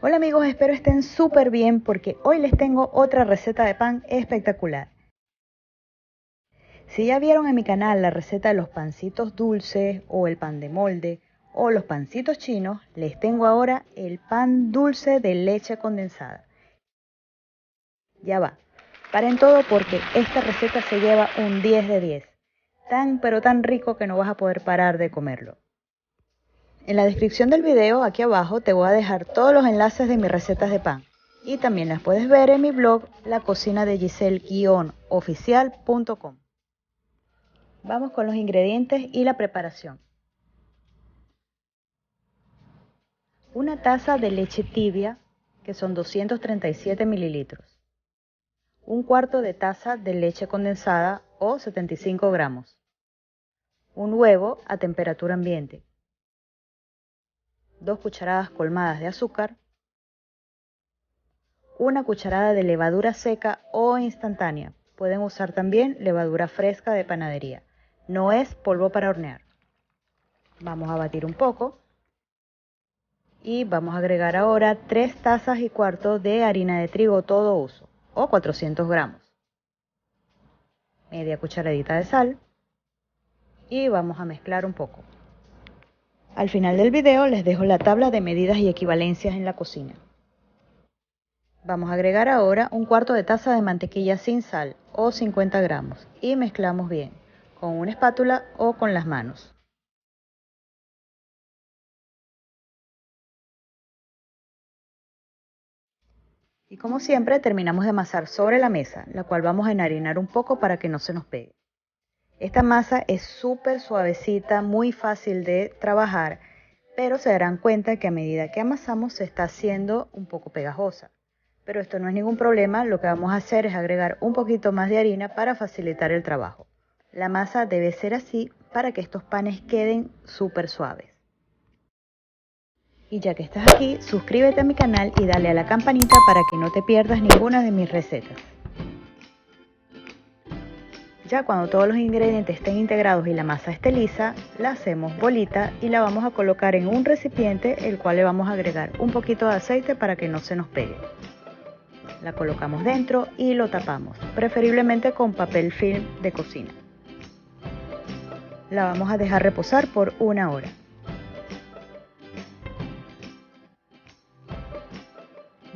Hola amigos, espero estén súper bien porque hoy les tengo otra receta de pan espectacular. Si ya vieron en mi canal la receta de los pancitos dulces o el pan de molde o los pancitos chinos, les tengo ahora el pan dulce de leche condensada. Ya va, paren todo porque esta receta se lleva un 10 de 10. Pero tan rico que no vas a poder parar de comerlo. En la descripción del video, aquí abajo, te voy a dejar todos los enlaces de mis recetas de pan. Y también las puedes ver en mi blog, lacocinadegiselle-oficial.com. Vamos con los ingredientes y la preparación. Una taza de leche tibia, que son 237 mililitros. Un cuarto de taza de leche condensada o 75 gramos. Un huevo a temperatura ambiente. 2 cucharadas colmadas de azúcar. Una cucharada de levadura seca o instantánea. Pueden usar también levadura fresca de panadería. No es polvo para hornear. Vamos a batir un poco. Y vamos a agregar ahora 3 tazas y cuarto de harina de trigo todo uso, o 400 gramos. Media cucharadita de sal. Y vamos a mezclar un poco. Al final del video les dejo la tabla de medidas y equivalencias en la cocina. Vamos a agregar ahora un cuarto de taza de mantequilla sin sal o 50 gramos y mezclamos bien con una espátula o con las manos. Y como siempre terminamos de amasar sobre la mesa, la cual vamos a enharinar un poco para que no se nos pegue. Esta masa es súper suavecita, muy fácil de trabajar, pero se darán cuenta que a medida que amasamos se está haciendo un poco pegajosa. Pero esto no es ningún problema, lo que vamos a hacer es agregar un poquito más de harina para facilitar el trabajo. La masa debe ser así para que estos panes queden súper suaves. Y ya que estás aquí, suscríbete a mi canal y dale a la campanita para que no te pierdas ninguna de mis recetas. Ya cuando todos los ingredientes estén integrados y la masa esté lisa, la hacemos bolita y la vamos a colocar en un recipiente, el cual le vamos a agregar un poquito de aceite para que no se nos pegue. La colocamos dentro y lo tapamos, preferiblemente con papel film de cocina. La vamos a dejar reposar por 1 hora.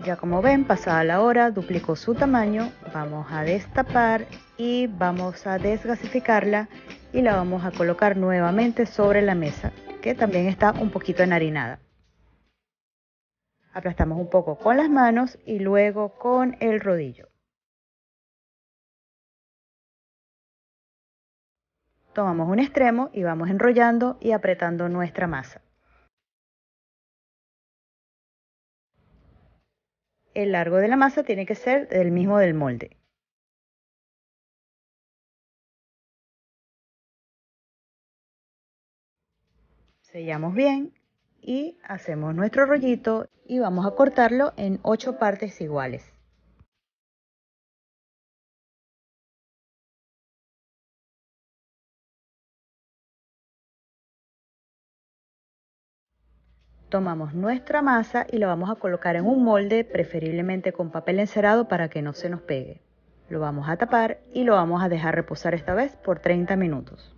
Ya como ven, pasada la hora, duplicó su tamaño, vamos a destapar y vamos a desgasificarla y la vamos a colocar nuevamente sobre la mesa, que también está un poquito enharinada. Aplastamos un poco con las manos y luego con el rodillo. Tomamos un extremo y vamos enrollando y apretando nuestra masa. El largo de la masa tiene que ser el mismo del molde. Sellamos bien y hacemos nuestro rollito y vamos a cortarlo en 8 partes iguales. Tomamos nuestra masa y la vamos a colocar en un molde, preferiblemente con papel encerado para que no se nos pegue. Lo vamos a tapar y lo vamos a dejar reposar esta vez por 30 minutos.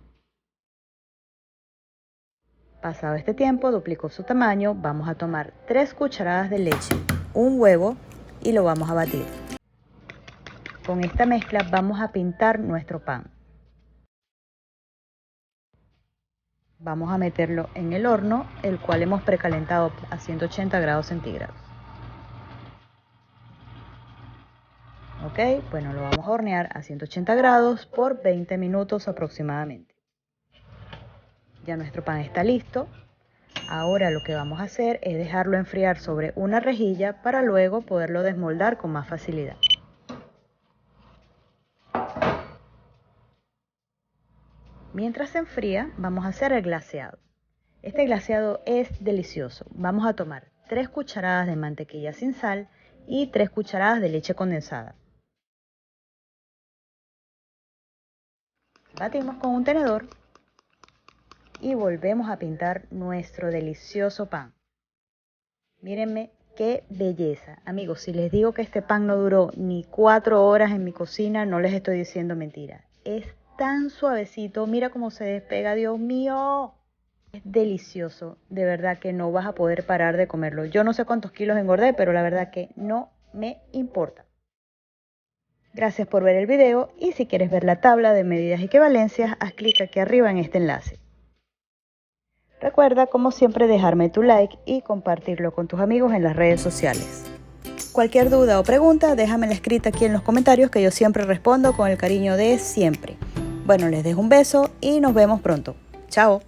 Pasado este tiempo, duplicó su tamaño, vamos a tomar 3 cucharadas de leche, un huevo y lo vamos a batir. Con esta mezcla vamos a pintar nuestro pan. Vamos a meterlo en el horno, el cual hemos precalentado a 180 grados centígrados. Ok, bueno, lo vamos a hornear a 180 grados por 20 minutos aproximadamente. Ya nuestro pan está listo. Ahora lo que vamos a hacer es dejarlo enfriar sobre una rejilla para luego poderlo desmoldar con más facilidad. Mientras se enfría, vamos a hacer el glaseado. Este glaseado es delicioso. Vamos a tomar 3 cucharadas de mantequilla sin sal y 3 cucharadas de leche condensada. Batimos con un tenedor y volvemos a pintar nuestro delicioso pan. Mírenme ¡Qué belleza! Amigos, si les digo que este pan no duró ni 4 horas en mi cocina, no les estoy diciendo mentira. Es tan suavecito, mira cómo se despega, Dios mío. Es delicioso, de verdad que no vas a poder parar de comerlo. Yo no sé cuántos kilos engordé, pero la verdad que no me importa. Gracias por ver el video y si quieres ver la tabla de medidas y equivalencias, haz clic aquí arriba en este enlace. Recuerda, como siempre, dejarme tu like y compartirlo con tus amigos en las redes sociales. Cualquier duda o pregunta, déjamela escrita aquí en los comentarios que yo siempre respondo con el cariño de siempre. Bueno, les dejo un beso y nos vemos pronto. Chao.